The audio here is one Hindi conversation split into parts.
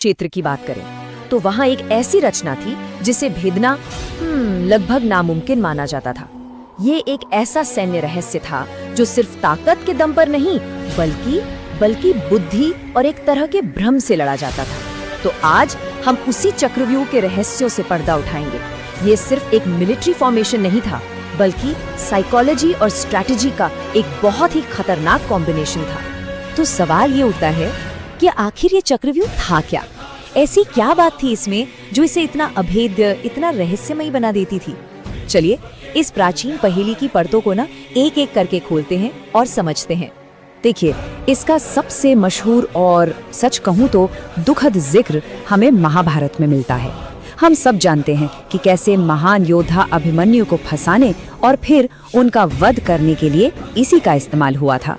क्षेत्र की बात करें तो वहां एक ऐसी रचना थी जिसे भेदना लगभग नामुमकिन माना जाता था। ये एक ऐसा सैन्य रहस्य था जो सिर्फ ताकत के दम पर नहीं बल्कि बुद्धि और एक तरह के भ्रम से लड़ा जाता था। तो आज हम उसी चक्रव्यूह के रहस्यों से पर्दा उठाएंगे। ये सिर्फ एक मिलिट्री फॉर्मेशन नहीं था, बल्कि साइकोलॉजी और स्ट्रैटेजी का एक बहुत ही खतरनाक कॉम्बिनेशन था। तो सवाल ये उठता है कि आखिर ये चक्रव्यूह था क्या? ऐसी क्या बात थी इसमें जो इसे इतना अभेद्य, इतना रहस्यमयी बना देती थी? चलिए इस प्राचीन पहेली की परतों को एक एक करके खोलते हैं और समझते हैं। देखिए, इसका सबसे मशहूर और सच कहूँ तो दुखद जिक्र हमें महाभारत में मिलता है। हम सब जानते हैं कि कैसे महान योद्धा अभिमन्यु को फंसाने और फिर उनका वध करने के लिए इसी का इस्तेमाल हुआ था।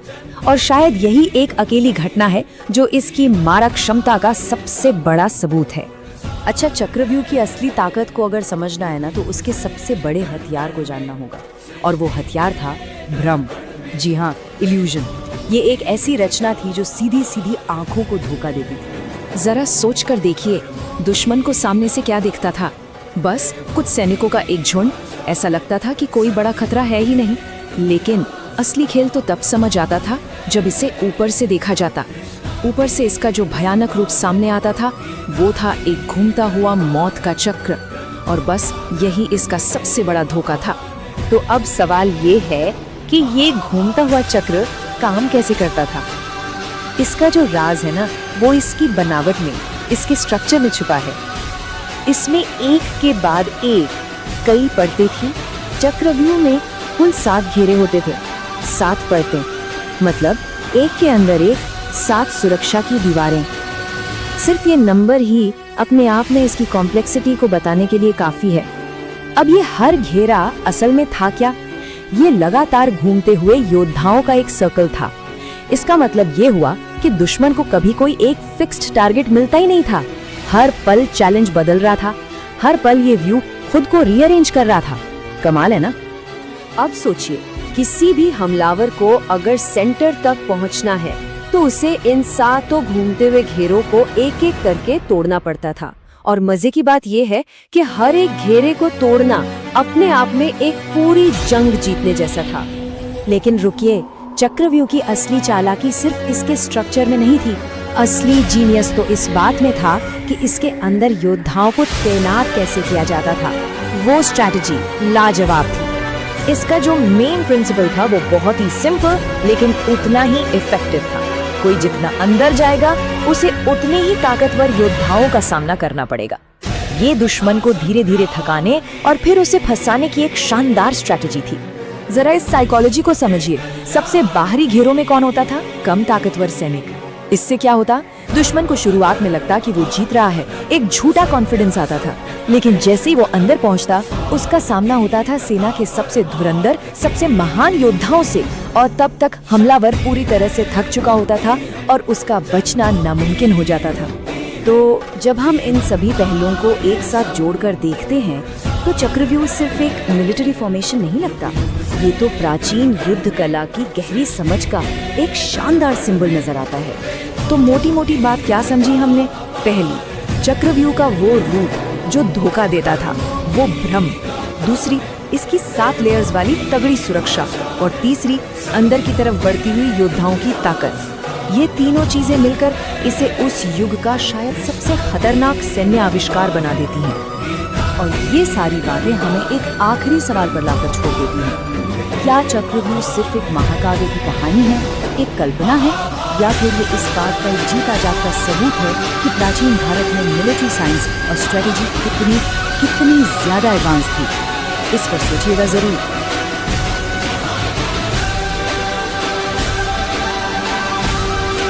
और शायद यही एक अकेली घटना है जो इसकी मारक क्षमता का सबसे बड़ा सबूत है। अच्छा, चक्रव्यूह की असली ताकत को अगर समझना है ना, तो उसके सबसे बड़े हथियार को जानना होगा, और वो हथियार था भ्रम। जी हाँ, इल्यूजन। ये एक ऐसी रचना थी जो सीधी सीधी आंखों को धोखा देती थी। जरा सोच कर देखिए, दुश्मन को सामने से क्या दिखता था? बस कुछ सैनिकों का एक झुंड। ऐसा लगता था कि कोई बड़ा खतरा है ही नहीं। लेकिन असली खेल तो तब समझ आता था जब इसे ऊपर से देखा जाता। ऊपर से इसका जो भयानक रूप सामने आता था वो था एक घूमता हुआ मौत का चक्र, और बस यही इसका सबसे बड़ा धोखा था। तो अब सवाल ये है कि ये घूमता हुआ चक्र काम कैसे करता था? इसका जो राज है ना, वो इसकी बनावट में, इसके स्ट्रक्चर में छुपा है। इसमें एक के बाद एक कई परतें थी। चक्रव्यूह में कुल 7 घेरे होते थे। 7 परतें, मतलब एक के अंदर एक 7 सुरक्षा की दीवारें। सिर्फ ये नंबर ही अपने आप में इसकी कॉम्प्लेक्सिटी को बताने के लिए काफी है। अब ये हर घेरा असल में था क्या? ये लगातार घूमते हुए योद्धाओं का एक सर्कल था। इसका मतलब ये हुआ कि दुश्मन को कभी कोई एक फिक्स्ड टारगेट मिलता ही नहीं था। हर पल चैलेंज बदल रहा था। हर पल ये व्यू खुद को रीअरेंज कर रहा था। कमाल है ना? अब सोचिए, किसी भी हमलावर को अगर सेंटर तक पहुंचना है तो उसे इन 7 घूमते हुए घेरों को एक एक करके तोड़ना पड़ता था। और मजे की बात यह है कि हर एक घेरे को तोड़ना अपने आप में एक पूरी जंग जीतने जैसा था। लेकिन रुकिए, चक्रव्यूह की असली चालाकी सिर्फ इसके स्ट्रक्चर में नहीं थी। असली जीनियस तो इस बात में था कि इसके अंदर योद्धाओं को तैनात कैसे किया जाता था। वो स्ट्रैटेजी लाजवाब थी। इसका जो मेन प्रिंसिपल था वो बहुत ही सिंपल लेकिन उतना ही इफेक्टिव था। कोई जितना अंदर जाएगा उसे उतने ही ताकतवर योद्धाओं का सामना करना पड़ेगा। ये दुश्मन को धीरे धीरे थकाने और फिर उसे फंसाने की एक शानदार स्ट्रैटेजी थी। जरा इस साइकोलॉजी को समझिए। सबसे बाहरी घेरों में कौन होता था? कम ताकतवर सैनिक। इससे क्या होता? दुश्मन को शुरुआत में लगता कि वो जीत रहा है, एक झूठा कॉन्फिडेंस आता था। लेकिन जैसे ही वो अंदर पहुंचता, उसका सामना होता था सेना के सबसे धुरंधर, सबसे महान योद्धाओं से, और तब तक हमलावर पूरी तरह से थक चुका होता था और उसका बचना नामुमकिन हो जाता था। तो जब हम इन सभी पहलुओं को एक साथ जोड़कर देखते हैं तो चक्रव्यूह सिर्फ एक मिलिट्री फॉर्मेशन नहीं लगता। ये तो प्राचीन युद्ध कला की गहरी समझ का एक शानदार सिंबल नजर आता है। तो मोटी मोटी बात क्या समझी हमने? पहली, चक्रव्यूह का वो रूप जो धोखा देता था, वो भ्रम। दूसरी, इसकी 7 लेयर्स वाली तगड़ी सुरक्षा। और तीसरी, अंदर की तरफ बढ़ती हुई योद्धाओं की ताकत। ये तीनों चीजें मिलकर इसे उस युग का शायद सबसे खतरनाक सैन्य आविष्कार बना देती हैं। और ये सारी बातें हमें एक आखिरी सवाल पर लाकर छोड़ देती हैं। क्या चक्रव्यूह सिर्फ एक महाकाव्य की कहानी है, एक कल्पना है, या फिर ये इस बात का एक जीता जागता सबूत है कि प्राचीन भारत में मिलिट्री साइंस और स्ट्रेटेजी कितनी ज्यादा एडवांस थी? इस पर सोचिएगा जरूर।